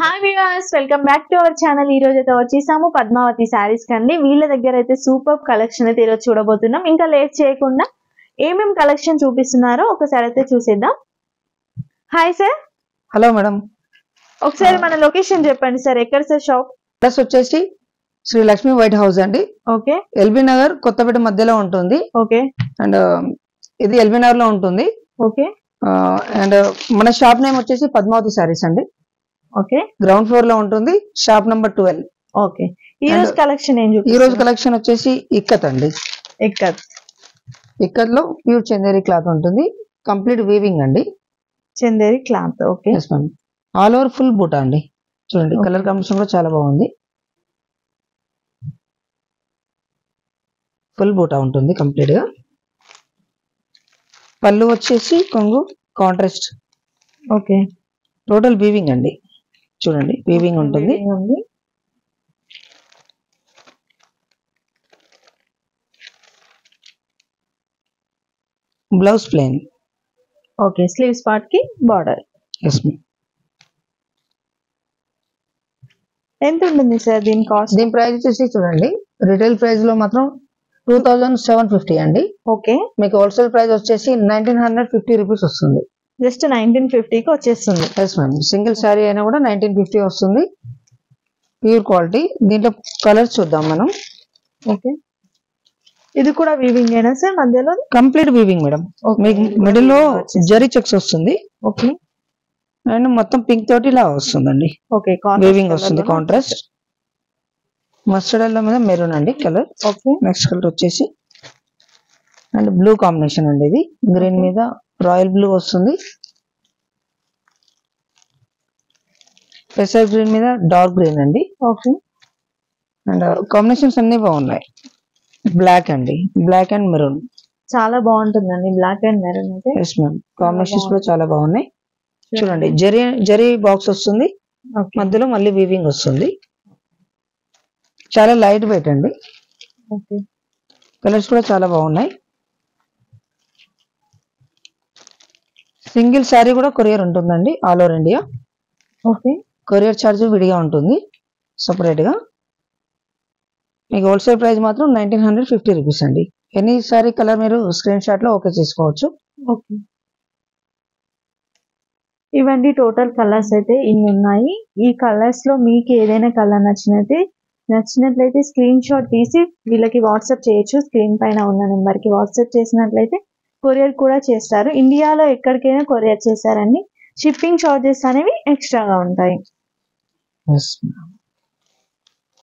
Hi viewers, welcome back to our channel. ఈ రోజు అయితే వచ్చేసాము పద్మావతి శారీస్ కండి. వీళ్ళ దగ్గర అయితే సూపర్ కలెక్షన్ అయితే ఈరోజు చూడబోతున్నాం. ఇంకా లేట్ చేయకుండా ఏమేం కలెక్షన్ చూపిస్తున్నారో ఒకసారి అయితే చూసేద్దాం. Hi sir. హలో మేడం, ఒకసారి మన లొకేషన్ చెప్పండి సార్. ఎక్కడ సార్ షాప్? ప్లస్ వచ్చేసి శ్రీ లక్ష్మి వైట్ హౌస్ అండి. ఓకే, ఎల్బీ నగర్ కొత్తపేట మధ్యలో ఉంటుంది. ఓకే, అండ్ ఇది ఎల్బీ నగర్ లో ఉంటుంది. ఓకే, అండ్ మన షాప్ నేమ్ వచ్చేసి పద్మావతి శారీస్ అండి. ఓకే, గ్రౌండ్ ఫ్లోర్ లో ఉంటుంది, షాప్ నంబర్ 12. ఓకే. ఈ రోజు కలెక్షన్ ఏం ఈ రోజు కలెక్షన్ వచ్చేసి ఇక్కత్ అండి. ఇక్కత్ లో ప్యూర్ చందేరి క్లాత్ ఉంటుంది, కంప్లీట్ వీవింగ్ అండి. Chanderi cloth. Okay, all over full బూటా అండి. చూడండి, కలర్ కాంబినేషన్ కూడా చాలా బాగుంది. ఫుల్ బూటా ఉంటుంది కంప్లీట్ గా. పళ్ళు వచ్చేసి కొంగు కాంట్రాస్ట్. ఓకే, టోటల్ వీవింగ్ అండి. చూడండి, వీవింగ్ ఉంటుంది. Blouse plain. Okay, sleeves part కి బార్డర్. ఎంత ఉంటుంది సార్ దీని కాస్ట్? దీని ప్రైస్ వచ్చేసి చూడండి, రిటైల్ ప్రైస్ లో మాత్రం 2750 అండి. ఓకే, మీకు హోల్సేల్ ప్రైస్ వచ్చేసి 1950 రూపీస్ వస్తుంది. జస్ట్ 1950కి వచ్చేస్తుంది. ఎస్ మ్యామ్, సింగిల్ శారీ అయినా కూడా 1950 వస్తుంది. Pure quality. దీంట్లో కలర్స్ చూద్దాం మనం. ఓకే, ఇది కూడా వీవింగ్ అయినా సార్? మధ్యలో కంప్లీట్ వీవింగ్ మేడం. మీకు మిడిల్ లో జరీ చెక్స్ వస్తుంది. ఓకే, అండ్ మొత్తం పింక్ తోటి ఇలా వస్తుందండి. ఓకే, వీవింగ్ వస్తుంది కాంట్రాస్ట్. మస్టర్డ్ ఎల్లో మీద మెరూన్ అండి కలర్. ఓకే, నెక్స్ట్ కలర్ వచ్చేసి అండ్ బ్లూ కాంబినేషన్ అండి. ఇది గ్రీన్ మీద రాయల్ బ్లూ వస్తుంది. పెసర్ గ్రీన్ మీద డార్క్ గ్రీన్ అండి. ఓకే, అండ్ కాంబినేషన్స్ అన్ని బాగున్నాయి. బ్లాక్ అండి, బ్లాక్ అండ్ మెరూన్ చాలా బాగుంటుందండి. బ్లాక్ అండ్ మెరూన్ అయితే. ఎస్ మ్యామ్, కాంబినేషన్స్ కూడా చాలా బాగున్నాయి. చూడండి, జరీ బాక్స్ వస్తుంది, మధ్యలో మళ్ళీ వీవింగ్ వస్తుంది. చాలా లైట్ వెయిట్ అండి. ఓకే, కలర్స్ కూడా చాలా బాగున్నాయి. సింగిల్ శారీ కూడా కొరియర్ ఉంటుందండి, all over India. Okay, courier charge విడిగా ఉంటుంది సపరేట్ గా. మీకు హోల్సేల్ ప్రైస్ మాత్రం 1950 రూపీస్ అండి. ఎనీ సారీ కలర్ మీరు స్క్రీన్ షాట్ లో ఓకే చేసుకోవచ్చు. ఓకే, ఇవన్నీ టోటల్ కలర్స్ అయితే ఇన్ని ఉన్నాయి. ఈ కలర్స్ లో మీకు ఏదైనా కలర్ నచ్చినట్లయితే స్క్రీన్ షాట్ తీసి వీళ్ళకి వాట్సాప్ చేయొచ్చు. స్క్రీన్ పైన ఉన్న నెంబర్ కి వాట్సాప్ చేసినట్లయితే కొరియర్ కూడా చేస్తారు. ఇండియాలో ఎక్కడికైనా కొరియర్ చేశారండి. షిప్పింగ్ చార్జెస్ అనేవి ఎక్స్ట్రాగా ఉంటాయి.